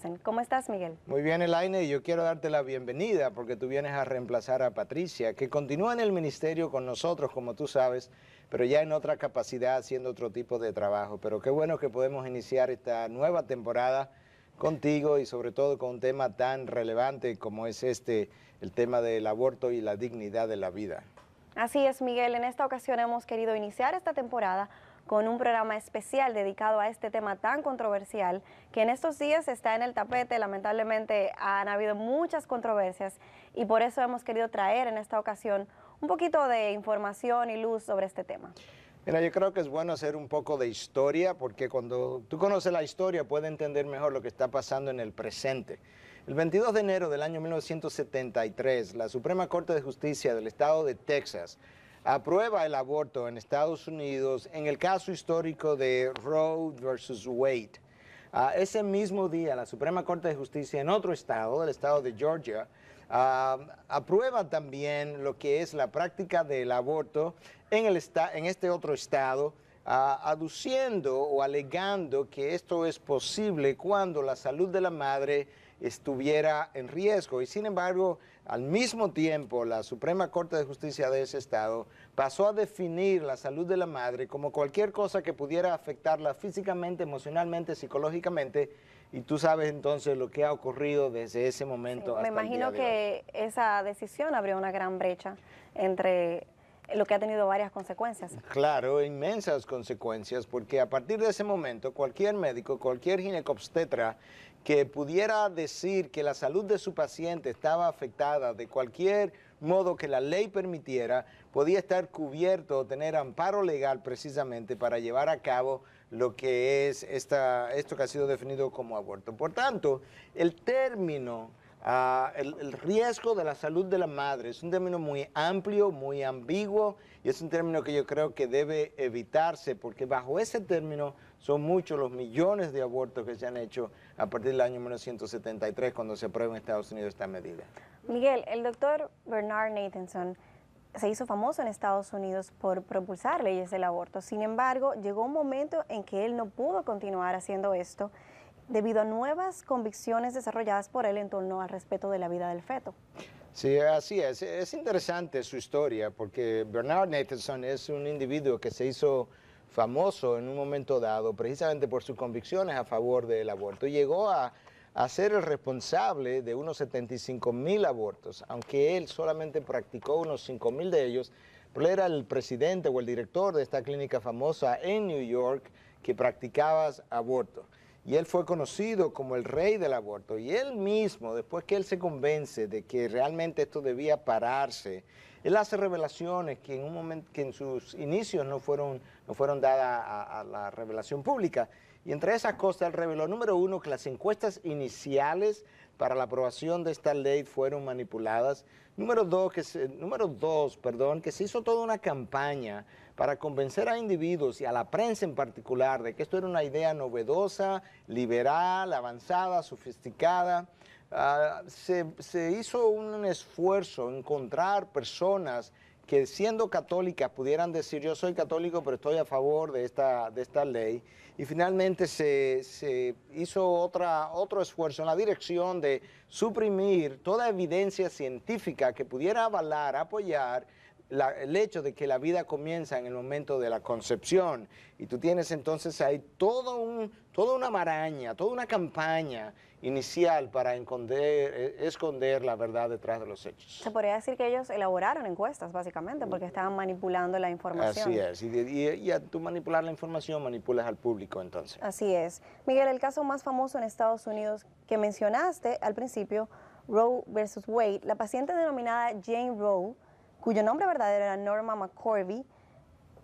Nielsen. ¿Cómo estás, Miguel? Muy bien, Elaine, y yo quiero darte la bienvenida porque tú vienes a reemplazar a Patricia, que continúa en el ministerio con nosotros, como tú sabes, pero ya en otra capacidad, haciendo otro tipo de trabajo. Pero qué bueno que podemos iniciar esta nueva temporada contigo y sobre todo con un tema tan relevante como es el tema del aborto y la dignidad de la vida. Así es, Miguel. En esta ocasión hemos querido iniciar esta temporada con un programa especial dedicado a este tema tan controversial que en estos días está en el tapete. Lamentablemente han habido muchas controversias y por eso hemos querido traer en esta ocasión un poquito de información y luz sobre este tema. Mira, yo creo que es bueno hacer un poco de historia porque cuando tú conoces la historia puedes entender mejor lo que está pasando en el presente. El 22 de enero del año 1973, la Suprema Corte de Justicia del estado de Texas aprueba el aborto en Estados Unidos en el caso histórico de Roe versus Wade. Ese mismo día, la Suprema Corte de Justicia en otro estado, el estado de Georgia, aprueba también lo que es la práctica del aborto en este otro estado, aduciendo o alegando que esto es posible cuando la salud de la madre estuviera en riesgo. Y sin embargo, al mismo tiempo, la Suprema Corte de Justicia de ese estado pasó a definir la salud de la madre como cualquier cosa que pudiera afectarla físicamente, emocionalmente, psicológicamente. Y tú sabes entonces lo que ha ocurrido desde ese momento hasta el día de hoy. Me imagino que esa decisión abrió una gran brecha entre lo que ha tenido varias consecuencias. Claro, inmensas consecuencias, porque a partir de ese momento cualquier médico, cualquier ginecobstetra que pudiera decir que la salud de su paciente estaba afectada de cualquier modo que la ley permitiera, podía estar cubierto o tener amparo legal precisamente para llevar a cabo lo que es esto que ha sido definido como aborto. Por tanto, el término el riesgo de la salud de la madre es un término muy amplio, muy ambiguo y es un término que yo creo que debe evitarse porque bajo ese término son muchos los millones de abortos que se han hecho a partir del año 1973 cuando se aprueba en Estados Unidos esta medida. Miguel, el doctor Bernard Nathanson se hizo famoso en Estados Unidos por propulsar leyes del aborto. Sin embargo, llegó un momento en que él no pudo continuar haciendo esto debido a nuevas convicciones desarrolladas por él en torno al respeto de la vida del feto. Sí, así es. Es interesante su historia porque Bernard Nathanson es un individuo que se hizo famoso en un momento dado precisamente por sus convicciones a favor del aborto. Llegó a ser el responsable de unos 75,000 abortos, aunque él solamente practicó unos 5,000 de ellos, pero él era el presidente o el director de esta clínica famosa en New York que practicaba aborto. Y él fue conocido como el rey del aborto. Y él mismo, después que él se convence de que realmente esto debía pararse, él hace revelaciones que en un momento que en sus inicios no fueron dadas a la revelación pública. Y entre esas cosas él reveló, número uno, que las encuestas iniciales para la aprobación de esta ley fueron manipuladas. Número dos, que se hizo toda una campaña para convencer a individuos y a la prensa en particular de que esto era una idea novedosa, liberal, avanzada, sofisticada. Se hizo un esfuerzo en encontrar personas que siendo católicas pudieran decir yo soy católico pero estoy a favor de esta ley y finalmente se hizo otro esfuerzo en la dirección de suprimir toda evidencia científica que pudiera avalar, apoyar el hecho de que la vida comienza en el momento de la concepción y tú tienes entonces ahí toda una maraña, toda una campaña inicial para esconder la verdad detrás de los hechos. Se podría decir que ellos elaboraron encuestas básicamente porque estaban manipulando la información. Así es, y al tú manipular la información manipulas al público entonces. Así es. Miguel, el caso más famoso en Estados Unidos que mencionaste al principio, Roe versus Wade, la paciente denominada Jane Roe, cuyo nombre verdadero era Norma McCorvey,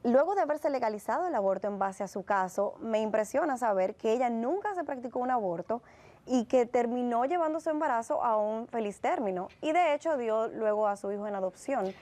luego de haberse legalizado el aborto en base a su caso, me impresiona saber que ella nunca se practicó un aborto y que terminó llevando su embarazo a un feliz término y de hecho dio luego a su hijo en adopción.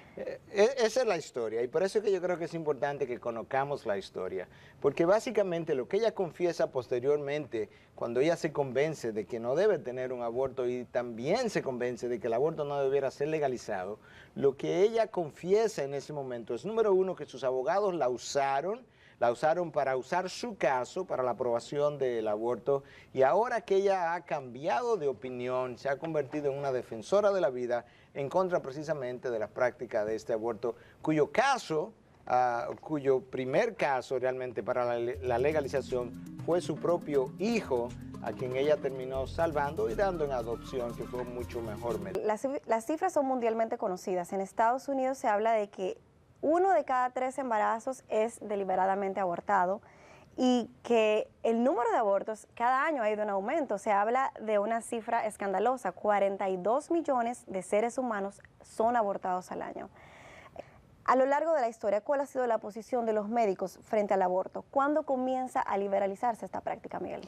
Esa es la historia y por eso es que yo creo que es importante que conozcamos la historia, porque básicamente lo que ella confiesa posteriormente, cuando ella se convence de que no debe tener un aborto y también se convence de que el aborto no debiera ser legalizado, lo que ella confiesa en ese momento es, número uno, que sus abogados la usaron, la usaron para usar su caso para la aprobación del aborto, y ahora que ella ha cambiado de opinión, se ha convertido en una defensora de la vida en contra precisamente de las prácticas de este aborto, cuyo caso, cuyo primer caso realmente para la legalización fue su propio hijo, a quien ella terminó salvando y dando en adopción, que fue mucho mejor. Las cifras son mundialmente conocidas. En Estados Unidos se habla de que 1 de cada 3 embarazos es deliberadamente abortado y que el número de abortos cada año ha ido en aumento. Se habla de una cifra escandalosa: 42 millones de seres humanos son abortados al año. A lo largo de la historia, ¿cuál ha sido la posición de los médicos frente al aborto? ¿Cuándo comienza a liberalizarse esta práctica, Miguel?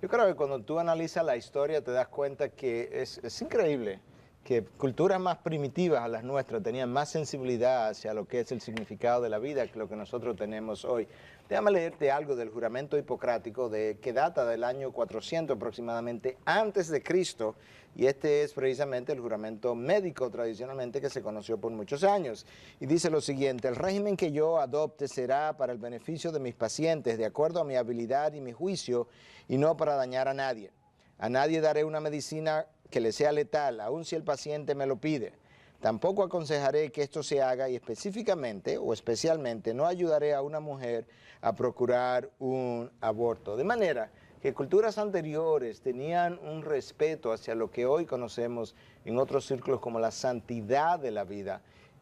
Yo creo que cuando tú analizas la historia te das cuenta que es increíble que culturas más primitivas a las nuestras tenían más sensibilidad hacia lo que es el significado de la vida que lo que nosotros tenemos hoy. Déjame leerte algo del juramento hipocrático que data del año 400 aproximadamente antes de Cristo, y este es precisamente el juramento médico tradicionalmente que se conoció por muchos años. Y dice lo siguiente: el régimen que yo adopte será para el beneficio de mis pacientes, de acuerdo a mi habilidad y mi juicio, y no para dañar a nadie. A nadie daré una medicina que le sea letal, aun si el paciente me lo pide. Tampoco aconsejaré que esto se haga, y específicamente o especialmente no ayudaré a una mujer a procurar un aborto. De manera que culturas anteriores tenían un respeto hacia lo que hoy conocemos en otros círculos como la santidad de la vida,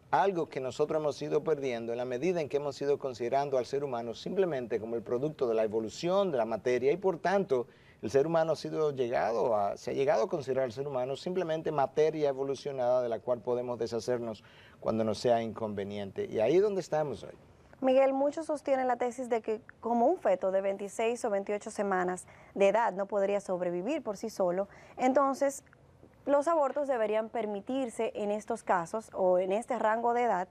algo que nosotros hemos ido perdiendo en la medida en que hemos ido considerando al ser humano simplemente como el producto de la evolución de la materia, y por tanto el ser humano se ha llegado a considerar al ser humano simplemente materia evolucionada de la cual podemos deshacernos cuando nos sea inconveniente. Y ahí es donde estamos hoy. Miguel, muchos sostienen la tesis de que como un feto de 26 o 28 semanas de edad no podría sobrevivir por sí solo, entonces los abortos deberían permitirse en estos casos o en este rango de edad,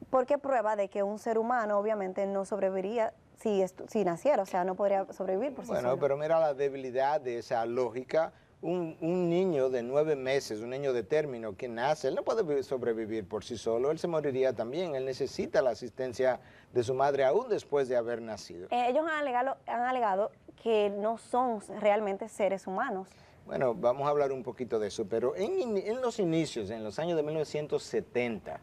porque prueba de que un ser humano obviamente no sobreviviría si naciera, o sea, no podría sobrevivir por sí solo. Bueno, pero mira la debilidad de esa lógica. Un niño de 9 meses, un niño de término que nace, él no puede sobrevivir por sí solo, él se moriría también, él necesita la asistencia de su madre aún después de haber nacido. Ellos han alegado que no son realmente seres humanos. Bueno, vamos a hablar un poquito de eso, pero en los inicios, en los años de 1970,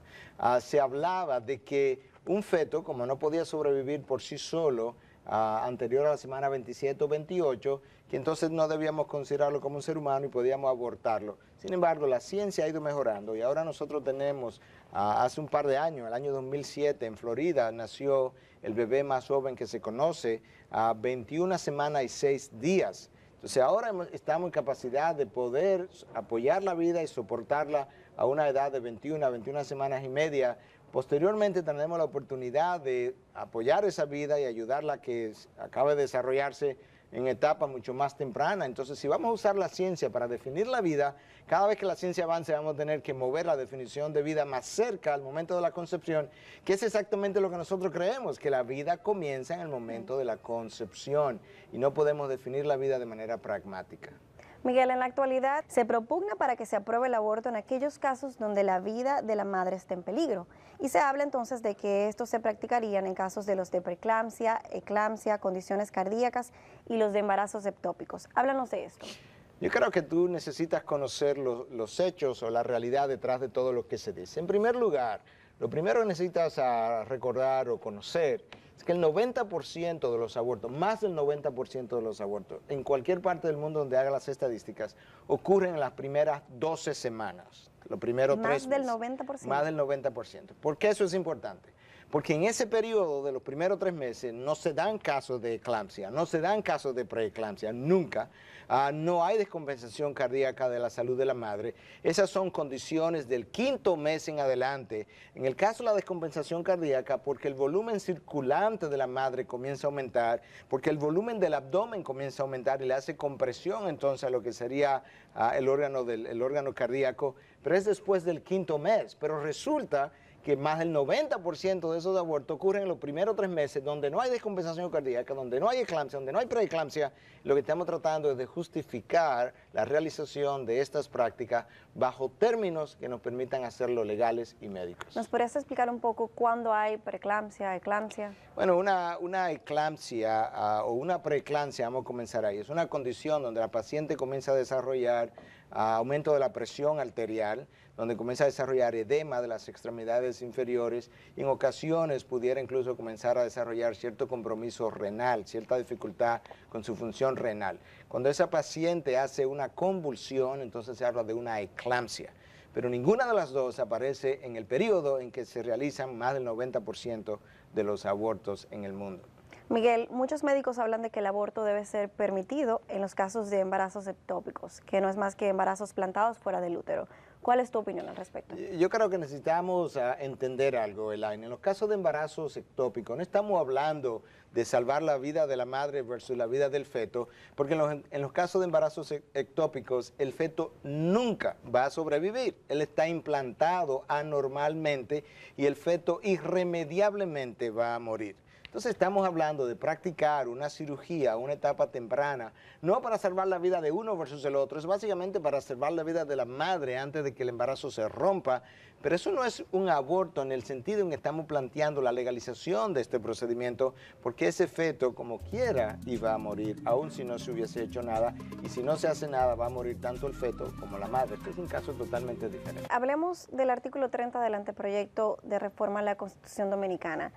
se hablaba de que un feto, como no podía sobrevivir por sí solo, anterior a la semana 27 o 28, que entonces no debíamos considerarlo como un ser humano y podíamos abortarlo. Sin embargo, la ciencia ha ido mejorando y ahora nosotros tenemos, hace un par de años, el año 2007, en Florida, nació el bebé más joven que se conoce, a 21 semanas y 6 días. Entonces ahora estamos en capacidad de poder apoyar la vida y soportarla a una edad de 21 a 21 semanas y media. Posteriormente tendremos la oportunidad de apoyar esa vida y ayudarla a que acabe de desarrollarse en etapas mucho más tempranas. Entonces, si vamos a usar la ciencia para definir la vida, cada vez que la ciencia avance vamos a tener que mover la definición de vida más cerca al momento de la concepción, que es exactamente lo que nosotros creemos, que la vida comienza en el momento de la concepción y no podemos definir la vida de manera pragmática. Miguel, en la actualidad se propugna para que se apruebe el aborto en aquellos casos donde la vida de la madre está en peligro. Y se habla entonces de que esto se practicarían en casos de los de preeclampsia, eclampsia, condiciones cardíacas y los de embarazos ectópicos. Háblanos de esto. Yo creo que tú necesitas conocer los hechos o la realidad detrás de todo lo que se dice. En primer lugar, lo primero que necesitas recordar o conocer es que el 90% de los abortos, más del 90% de los abortos, en cualquier parte del mundo donde haga las estadísticas, ocurren en las primeras 12 semanas, los primeros 3 meses. Más del 90%. Más del 90%. ¿Por qué eso es importante? Porque en ese periodo de los primeros 3 meses no se dan casos de eclampsia, no se dan casos de preeclampsia, nunca. No hay descompensación cardíaca de la salud de la madre. Esas son condiciones del 5º mes en adelante. En el caso de la descompensación cardíaca, porque el volumen circulante de la madre comienza a aumentar, porque el volumen del abdomen comienza a aumentar y le hace compresión entonces a lo que sería el órgano cardíaco, pero es después del 5º mes. Pero resulta que más del 90% de esos abortos ocurren en los primeros 3 meses, donde no hay descompensación cardíaca, donde no hay eclampsia, donde no hay preeclampsia. Lo que estamos tratando es de justificar la realización de estas prácticas bajo términos que nos permitan hacerlo legales y médicos. ¿Nos podrías explicar un poco cuándo hay preeclampsia, eclampsia? Bueno, una eclampsia o una preeclampsia, vamos a comenzar ahí, es una condición donde la paciente comienza a desarrollar aumento de la presión arterial, donde comienza a desarrollar edema de las extremidades inferiores y en ocasiones pudiera incluso comenzar a desarrollar cierto compromiso renal, cierta dificultad con su función renal. Cuando esa paciente hace una convulsión, entonces se habla de una eclampsia. Pero ninguna de las dos aparece en el periodo en que se realizan más del 90% de los abortos en el mundo. Miguel, muchos médicos hablan de que el aborto debe ser permitido en los casos de embarazos ectópicos, que no es más que embarazos plantados fuera del útero. ¿Cuál es tu opinión al respecto? Yo creo que necesitamos entender algo, Elaine. En los casos de embarazos ectópicos, no estamos hablando de salvar la vida de la madre versus la vida del feto, porque en los casos de embarazos ectópicos, el feto nunca va a sobrevivir. Él está implantado anormalmente y el feto irremediablemente va a morir. Entonces estamos hablando de practicar una cirugía a una etapa temprana, no para salvar la vida de uno versus el otro, es básicamente para salvar la vida de la madre antes de que el embarazo se rompa, pero eso no es un aborto en el sentido en que estamos planteando la legalización de este procedimiento, porque ese feto, como quiera, iba a morir, aun si no se hubiese hecho nada, y si no se hace nada va a morir tanto el feto como la madre. Este es un caso totalmente diferente. Hablemos del artículo 30 del anteproyecto de reforma a la Constitución Dominicana.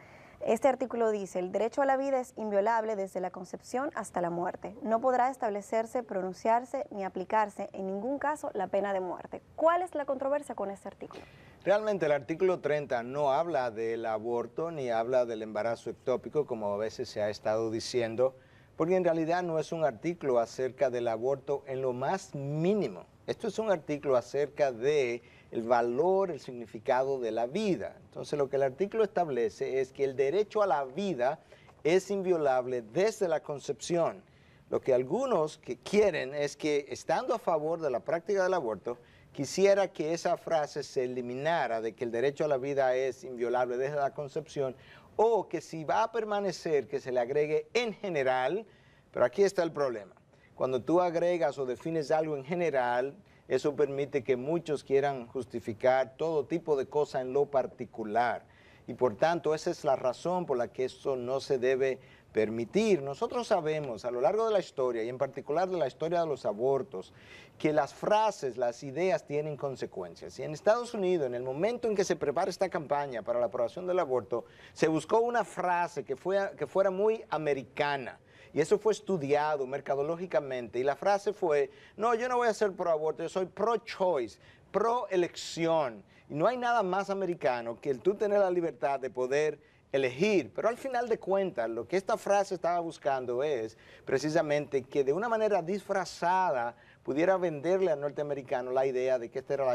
Este artículo dice: el derecho a la vida es inviolable desde la concepción hasta la muerte. No podrá establecerse, pronunciarse ni aplicarse en ningún caso la pena de muerte. ¿Cuál es la controversia con este artículo? Realmente el artículo 30 no habla del aborto ni habla del embarazo ectópico, como a veces se ha estado diciendo, porque en realidad no es un artículo acerca del aborto en lo más mínimo. Esto es un artículo acerca de el valor, el significado de la vida. Entonces lo que el artículo establece es que el derecho a la vida es inviolable desde la concepción. Lo que algunos que quieren es que, estando a favor de la práctica del aborto, quisiera que esa frase se eliminara, de que el derecho a la vida es inviolable desde la concepción, o que si va a permanecer, que se le agregue en general. Pero aquí está el problema. Cuando tú agregas o defines algo en general, eso permite que muchos quieran justificar todo tipo de cosas en lo particular. Y por tanto, esa es la razón por la que esto no se debe permitir. Nosotros sabemos a lo largo de la historia, y en particular de la historia de los abortos, que las frases, las ideas tienen consecuencias. Y en Estados Unidos, en el momento en que se prepara esta campaña para la aprobación del aborto, se buscó una frase que fuera muy americana. Y eso fue estudiado mercadológicamente. Y la frase fue: no, yo no voy a ser pro aborto, yo soy pro choice, pro elección. Y no hay nada más americano que el tú tener la libertad de poder elegir. Pero al final de cuentas, lo que esta frase estaba buscando es precisamente que de una manera disfrazada pudiera venderle al norteamericano la idea de que esta era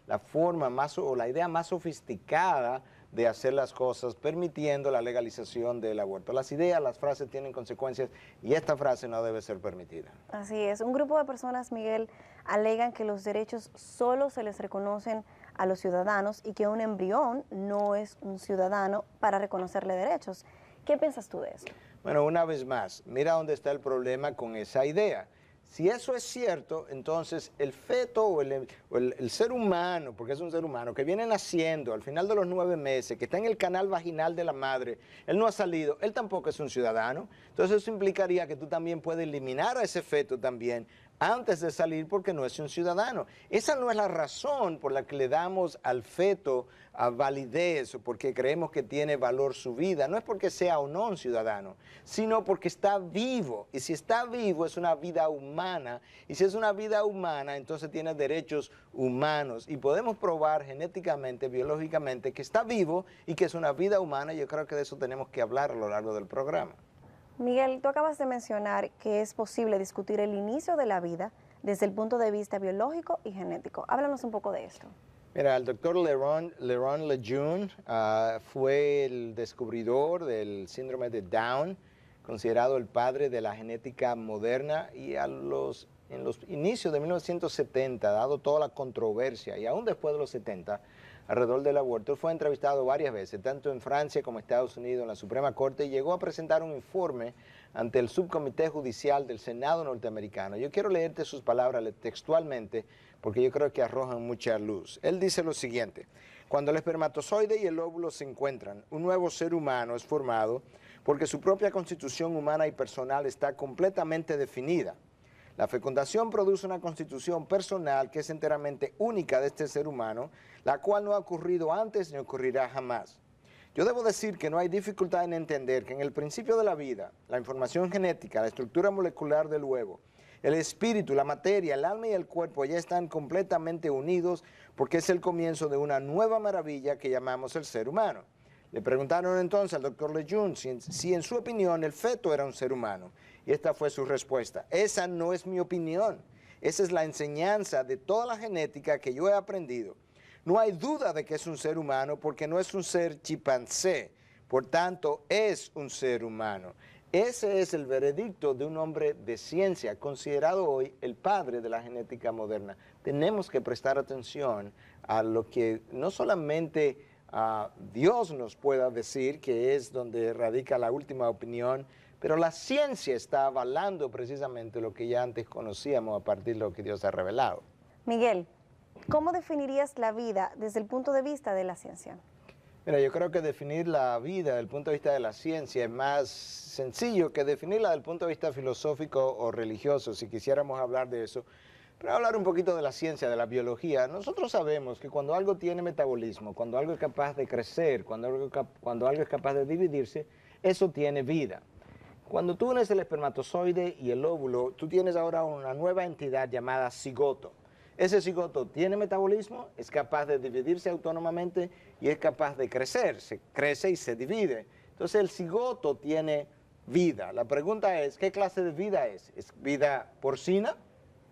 la forma más, o la idea más sofisticada de hacer las cosas, permitiendo la legalización del aborto. Las ideas, las frases tienen consecuencias y esta frase no debe ser permitida. Así es. Un grupo de personas, Miguel, alegan que los derechos solo se les reconocen a los ciudadanos y que un embrión no es un ciudadano para reconocerle derechos. ¿Qué piensas tú de eso? Bueno, una vez más, mira dónde está el problema con esa idea. Si eso es cierto, entonces el feto o el ser humano, porque es un ser humano, que viene naciendo al final de los 9 meses, que está en el canal vaginal de la madre, él no ha salido, él tampoco es un ciudadano. Entonces eso implicaría que tú también puedes eliminar a ese feto también antes de salir, porque no es un ciudadano. Esa no es la razón por la que le damos al feto a validez o porque creemos que tiene valor su vida. No es porque sea o no un ciudadano, sino porque está vivo. Y si está vivo es una vida humana. Y si es una vida humana, entonces tiene derechos humanos. Y podemos probar genéticamente, biológicamente, que está vivo y que es una vida humana. Yo creo que de eso tenemos que hablar a lo largo del programa. Miguel, tú acabas de mencionar que es posible discutir el inicio de la vida desde el punto de vista biológico y genético. Háblanos un poco de esto. Mira, el doctor Leron Lejeune fue el descubridor del síndrome de Down, considerado el padre de la genética moderna, y en los inicios de 1970, dado toda la controversia, y aún después de los 70, alrededor del aborto. Él fue entrevistado varias veces, tanto en Francia como en Estados Unidos, en la Suprema Corte, y llegó a presentar un informe ante el Subcomité Judicial del Senado norteamericano. Yo quiero leerte sus palabras textualmente, porque yo creo que arrojan mucha luz. Él dice lo siguiente: cuando el espermatozoide y el óvulo se encuentran, un nuevo ser humano es formado porque su propia constitución humana y personal está completamente definida. La fecundación produce una constitución personal que es enteramente única de este ser humano, la cual no ha ocurrido antes ni ocurrirá jamás. Yo debo decir que no hay dificultad en entender que en el principio de la vida, la información genética, la estructura molecular del huevo, el espíritu, la materia, el alma y el cuerpo ya están completamente unidos porque es el comienzo de una nueva maravilla que llamamos el ser humano. Le preguntaron entonces al doctor Lejeune si en su opinión el feto era un ser humano. Y esta fue su respuesta: esa no es mi opinión, esa es la enseñanza de toda la genética que yo he aprendido. No hay duda de que es un ser humano porque no es un ser chimpancé, por tanto es un ser humano. Ese es el veredicto de un hombre de ciencia, considerado hoy el padre de la genética moderna. Tenemos que prestar atención a lo que no solamente Dios nos pueda decir, que es donde radica la última opinión, pero la ciencia está avalando precisamente lo que ya antes conocíamos a partir de lo que Dios ha revelado. Miguel, ¿cómo definirías la vida desde el punto de vista de la ciencia? Mira, yo creo que definir la vida desde el punto de vista de la ciencia es más sencillo que definirla desde el punto de vista filosófico o religioso, si quisiéramos hablar de eso. Pero hablar un poquito de la ciencia, de la biología, nosotros sabemos que cuando algo tiene metabolismo, cuando algo es capaz de crecer, cuando algo es capaz de dividirse, eso tiene vida. Cuando tú unes el espermatozoide y el óvulo, tú tienes ahora una nueva entidad llamada cigoto. Ese cigoto tiene metabolismo, es capaz de dividirse autónomamente y es capaz de crecer, se crece y se divide. Entonces el cigoto tiene vida. La pregunta es, ¿qué clase de vida es? ¿Es vida porcina,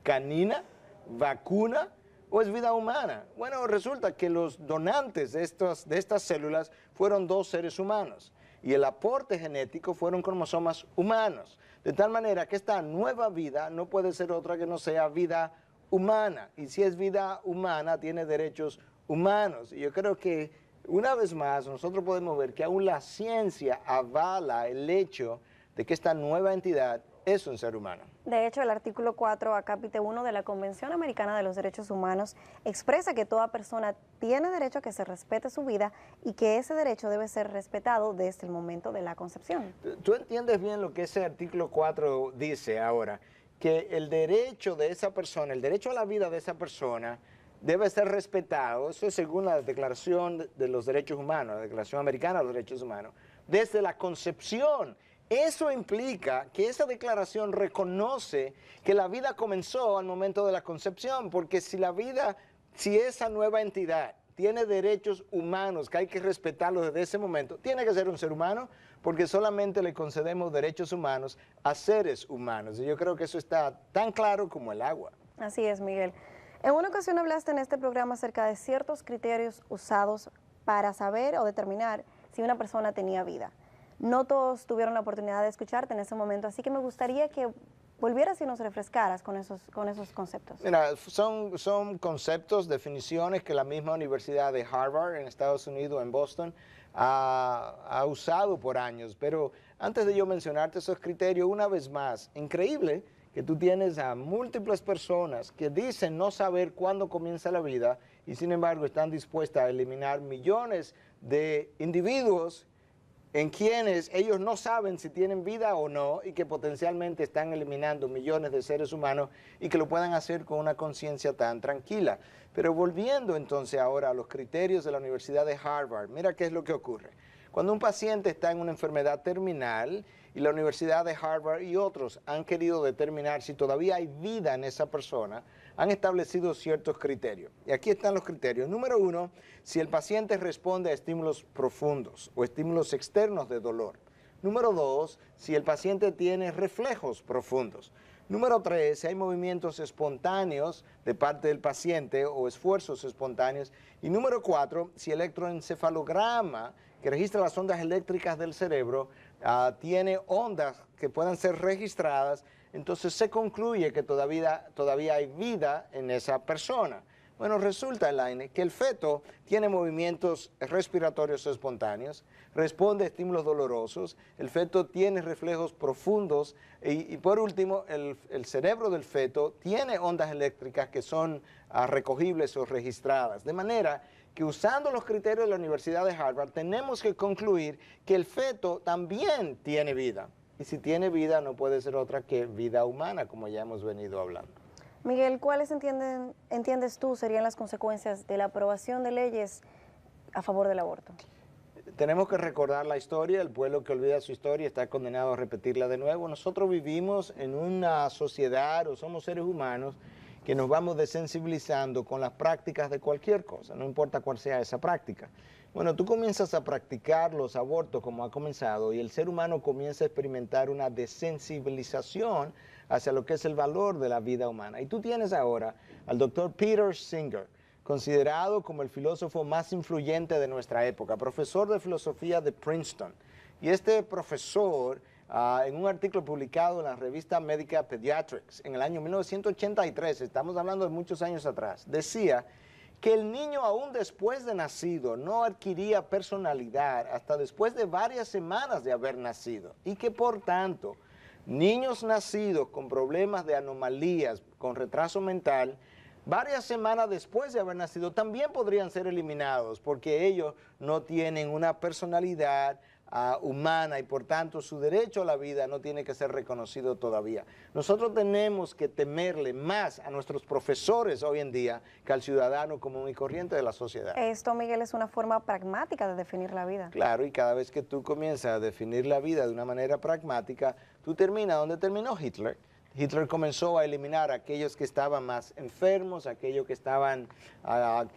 canina, vacuna o es vida humana? Bueno, resulta que los donantes de estas células fueron dos seres humanos y el aporte genético fueron cromosomas humanos, de tal manera que esta nueva vida no puede ser otra que no sea vida humana, y si es vida humana tiene derechos humanos. Y yo creo que una vez más nosotros podemos ver que aún la ciencia avala el hecho de que esta nueva entidad es un ser humano. De hecho, el artículo 4, acápite 1 de la Convención Americana de los Derechos Humanos expresa que toda persona tiene derecho a que se respete su vida y que ese derecho debe ser respetado desde el momento de la concepción. ¿Tú entiendes bien lo que ese artículo 4 dice ahora? Que el derecho de esa persona, el derecho a la vida de esa persona debe ser respetado, eso es según la Declaración de los Derechos Humanos, la Declaración Americana de los Derechos Humanos, desde la concepción. Eso implica que esa declaración reconoce que la vida comenzó al momento de la concepción, porque si esa nueva entidad tiene derechos humanos que hay que respetarlos desde ese momento, tiene que ser un ser humano, porque solamente le concedemos derechos humanos a seres humanos. Y yo creo que eso está tan claro como el agua. Así es, Miguel. En una ocasión hablaste en este programa acerca de ciertos criterios usados para saber o determinar si una persona tenía vida. No todos tuvieron la oportunidad de escucharte en ese momento, así que me gustaría que volvieras y nos refrescaras con esos conceptos. Mira, son conceptos, definiciones que la misma Universidad de Harvard en Estados Unidos, en Boston, ha usado por años. Pero antes de yo mencionarte esos criterios, una vez más, increíble que tú tienes a múltiples personas que dicen no saber cuándo comienza la vida y sin embargo están dispuestas a eliminar millones de individuos en quienes ellos no saben si tienen vida o no y que potencialmente están eliminando millones de seres humanos y que lo puedan hacer con una conciencia tan tranquila. Pero volviendo entonces ahora a los criterios de la Universidad de Harvard, mira qué es lo que ocurre. Cuando un paciente está en una enfermedad terminal y la Universidad de Harvard y otros han querido determinar si todavía hay vida en esa persona, han establecido ciertos criterios. Y aquí están los criterios. Número 1, si el paciente responde a estímulos profundos o estímulos externos de dolor. Número 2, si el paciente tiene reflejos profundos. Número 3, si hay movimientos espontáneos de parte del paciente o esfuerzos espontáneos. Y número 4, si el electroencefalograma que registra las ondas eléctricas del cerebro tiene ondas que puedan ser registradas, entonces se concluye que todavía hay vida en esa persona. Bueno, resulta, Elaine, que el feto tiene movimientos respiratorios espontáneos, responde a estímulos dolorosos, el feto tiene reflejos profundos y por último, el cerebro del feto tiene ondas eléctricas que son recogibles o registradas. De manera que usando los criterios de la Universidad de Harvard, tenemos que concluir que el feto también tiene vida. Y si tiene vida, no puede ser otra que vida humana, como ya hemos venido hablando. Miguel, ¿cuáles entiendes tú serían las consecuencias de la aprobación de leyes a favor del aborto? Tenemos que recordar la historia, el pueblo que olvida su historia está condenado a repetirla de nuevo. Nosotros vivimos en una sociedad o somos seres humanos que nos vamos desensibilizando con las prácticas de cualquier cosa, no importa cuál sea esa práctica. Bueno, tú comienzas a practicar los abortos como ha comenzado y el ser humano comienza a experimentar una desensibilización hacia lo que es el valor de la vida humana. Y tú tienes ahora al doctor Peter Singer, considerado como el filósofo más influyente de nuestra época, profesor de filosofía de Princeton. Y este profesor, en un artículo publicado en la revista médica Pediatrics en el año 1983, estamos hablando de muchos años atrás, decía que el niño aún después de nacido no adquiría personalidad hasta después de varias semanas de haber nacido y que por tanto niños nacidos con problemas de anomalías, con retraso mental, varias semanas después de haber nacido también podrían ser eliminados porque ellos no tienen una personalidad humana y por tanto su derecho a la vida no tiene que ser reconocido todavía. Nosotros tenemos que temerle más a nuestros profesores hoy en día que al ciudadano común y corriente de la sociedad. Esto, Miguel, es una forma pragmática de definir la vida. Claro, y cada vez que tú comienzas a definir la vida de una manera pragmática, tú terminas donde terminó Hitler. Hitler comenzó a eliminar a aquellos que estaban más enfermos, aquellos que estaban,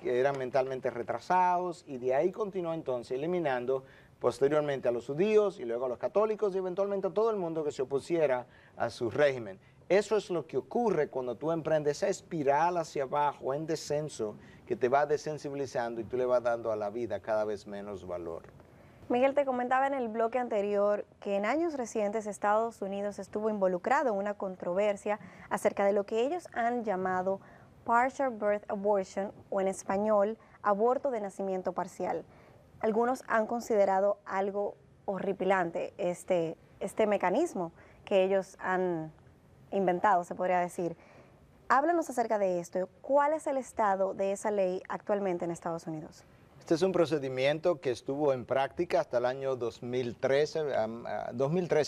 que eran mentalmente retrasados, y de ahí continuó entonces eliminando posteriormente a los judíos y luego a los católicos y eventualmente a todo el mundo que se opusiera a su régimen. Eso es lo que ocurre cuando tú emprendes esa espiral hacia abajo en descenso que te va desensibilizando y tú le vas dando a la vida cada vez menos valor. Miguel, te comentaba en el bloque anterior que en años recientes Estados Unidos estuvo involucrado en una controversia acerca de lo que ellos han llamado partial birth abortion o en español aborto de nacimiento parcial. Algunos han considerado algo horripilante este mecanismo que ellos han inventado, se podría decir. Háblanos acerca de esto. ¿Cuál es el estado de esa ley actualmente en Estados Unidos? Este es un procedimiento que estuvo en práctica hasta el año 2013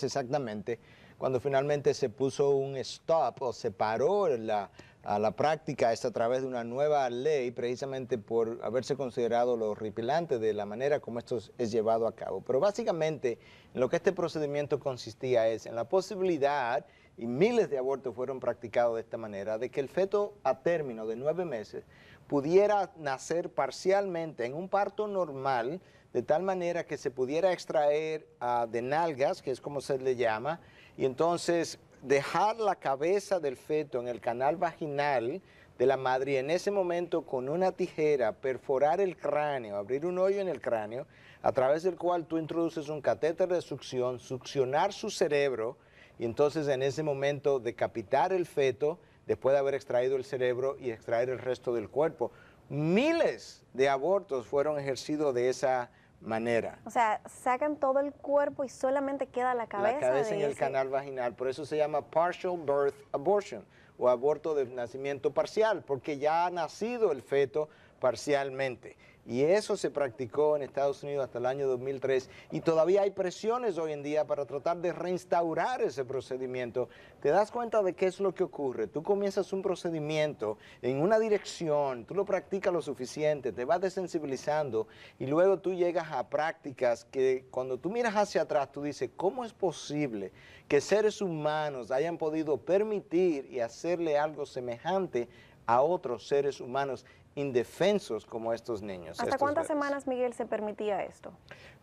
exactamente, cuando finalmente se puso un stop o se paró a la práctica a través de una nueva ley, precisamente por haberse considerado lo horripilante de la manera como esto es llevado a cabo. Pero básicamente en lo que este procedimiento consistía es en la posibilidad, y miles de abortos fueron practicados de esta manera, de que el feto a término de 9 meses pudiera nacer parcialmente en un parto normal, de tal manera que se pudiera extraer de nalgas, que es como se le llama, y entonces dejar la cabeza del feto en el canal vaginal de la madre y en ese momento con una tijera perforar el cráneo, abrir un hoyo en el cráneo, a través del cual tú introduces un catéter de succión, succionar su cerebro y entonces en ese momento decapitar el feto después de haber extraído el cerebro y extraer el resto del cuerpo. Miles de abortos fueron ejercidos de esa manera. O sea, sacan todo el cuerpo y solamente queda la cabeza. La cabeza en el canal vaginal, por eso se llama partial birth abortion o aborto de nacimiento parcial, porque ya ha nacido el feto parcialmente. Y eso se practicó en Estados Unidos hasta el año 2003 y todavía hay presiones hoy en día para tratar de reinstaurar ese procedimiento. ¿Te das cuenta de qué es lo que ocurre? Tú comienzas un procedimiento en una dirección, tú lo practicas lo suficiente, te vas desensibilizando y luego tú llegas a prácticas que cuando tú miras hacia atrás tú dices, ¿cómo es posible que seres humanos hayan podido permitir y hacerle algo semejante a otros seres humanos indefensos como estos niños? ¿Hasta cuántas semanas, Miguel, se permitía esto?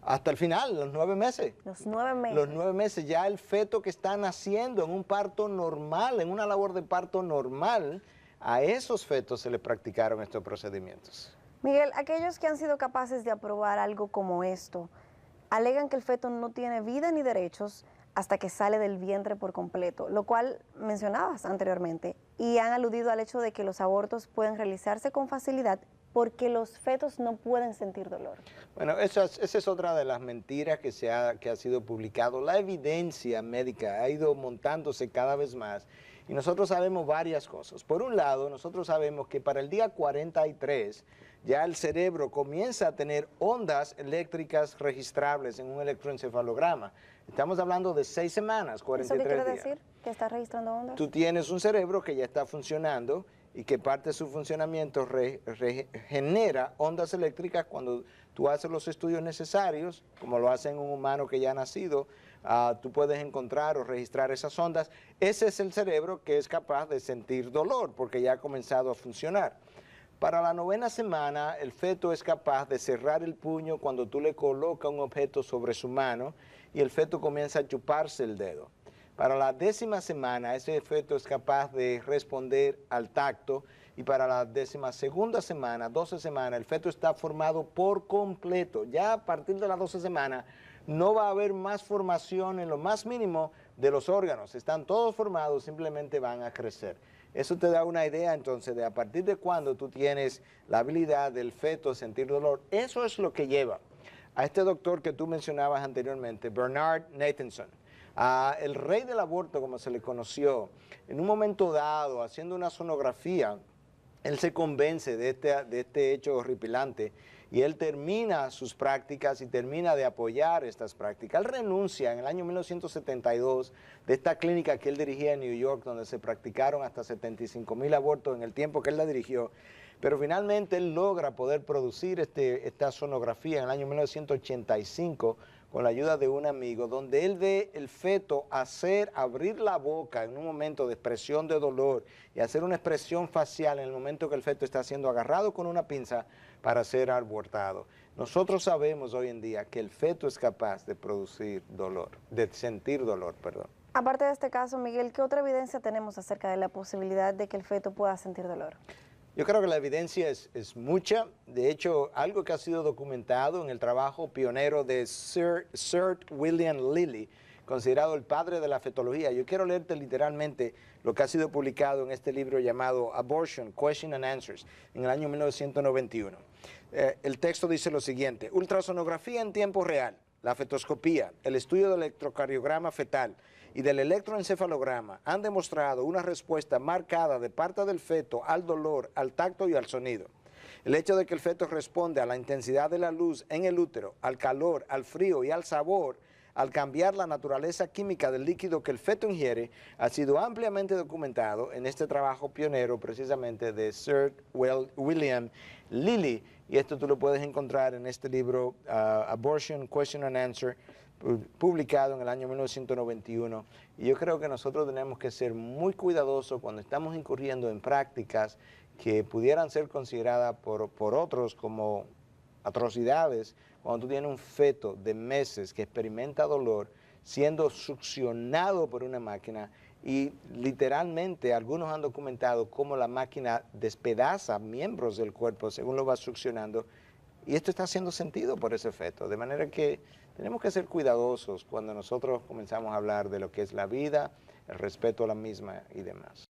Hasta el final, los 9 meses. Los 9 meses. Los 9 meses, ya el feto que está naciendo en un parto normal, en una labor de parto normal, a esos fetos se les practicaron estos procedimientos. Miguel, aquellos que han sido capaces de aprobar algo como esto, alegan que el feto no tiene vida ni derechos, hasta que sale del vientre por completo, lo cual mencionabas anteriormente, y han aludido al hecho de que los abortos pueden realizarse con facilidad porque los fetos no pueden sentir dolor. Bueno, esa es otra de las mentiras que ha sido publicado. La evidencia médica ha ido montándose cada vez más y nosotros sabemos varias cosas. Por un lado, nosotros sabemos que para el día 43 ya el cerebro comienza a tener ondas eléctricas registrables en un electroencefalograma. Estamos hablando de 6 semanas, 43 ¿Eso qué quiere días. decir? ¿Que está registrando ondas? Tú tienes un cerebro que ya está funcionando y que parte de su funcionamiento genera ondas eléctricas cuando tú haces los estudios necesarios, como lo hace en un humano que ya ha nacido, tú puedes encontrar o registrar esas ondas. Ese es el cerebro que es capaz de sentir dolor porque ya ha comenzado a funcionar. Para la 9ª semana, el feto es capaz de cerrar el puño cuando tú le colocas un objeto sobre su mano y el feto comienza a chuparse el dedo. Para la 10ª semana, ese feto es capaz de responder al tacto y para la 12ª semana, 12 semanas, el feto está formado por completo. Ya a partir de la 12 semanas no va a haber más formación en lo más mínimo de los órganos. Están todos formados, simplemente van a crecer. Eso te da una idea entonces de a partir de cuándo tú tienes la habilidad del feto de sentir dolor. Eso es lo que lleva a este doctor que tú mencionabas anteriormente, Bernard Nathanson, el rey del aborto, como se le conoció. En un momento dado, haciendo una sonografía, él se convence de este hecho horripilante y él termina sus prácticas y termina de apoyar estas prácticas. Él renuncia en el año 1972 de esta clínica que él dirigía en New York, donde se practicaron hasta 75,000 abortos en el tiempo que él la dirigió, pero finalmente él logra poder producir esta sonografía en el año 1985 con la ayuda de un amigo, donde él ve el feto abrir la boca en un momento de expresión de dolor y hacer una expresión facial en el momento que el feto está siendo agarrado con una pinza para ser abortado. Nosotros sabemos hoy en día que el feto es capaz de producir dolor, de sentir dolor, perdón. Aparte de este caso, Miguel, ¿qué otra evidencia tenemos acerca de la posibilidad de que el feto pueda sentir dolor? Yo creo que la evidencia es mucha. De hecho, algo que ha sido documentado en el trabajo pionero de Sir William Lilly, considerado el padre de la fetología. Yo quiero leerte literalmente lo que ha sido publicado en este libro llamado Abortion, Questions and Answers, en el año 1991. El texto dice lo siguiente: ultrasonografía en tiempo real, la fetoscopía, el estudio del electrocardiograma fetal y del electroencefalograma han demostrado una respuesta marcada de parte del feto al dolor, al tacto y al sonido. El hecho de que el feto responde a la intensidad de la luz en el útero, al calor, al frío y al sabor, al cambiar la naturaleza química del líquido que el feto ingiere, ha sido ampliamente documentado en este trabajo pionero precisamente de Sir William Lilly, y esto tú lo puedes encontrar en este libro, Abortion, Question and Answer, publicado en el año 1991, y yo creo que nosotros tenemos que ser muy cuidadosos cuando estamos incurriendo en prácticas que pudieran ser consideradas por otros como atrocidades, cuando tú tienes un feto de meses que experimenta dolor siendo succionado por una máquina y literalmente algunos han documentado cómo la máquina despedaza miembros del cuerpo según lo va succionando, y esto está haciendo sentido por ese feto, de manera que tenemos que ser cuidadosos cuando nosotros comenzamos a hablar de lo que es la vida, el respeto a la misma y demás.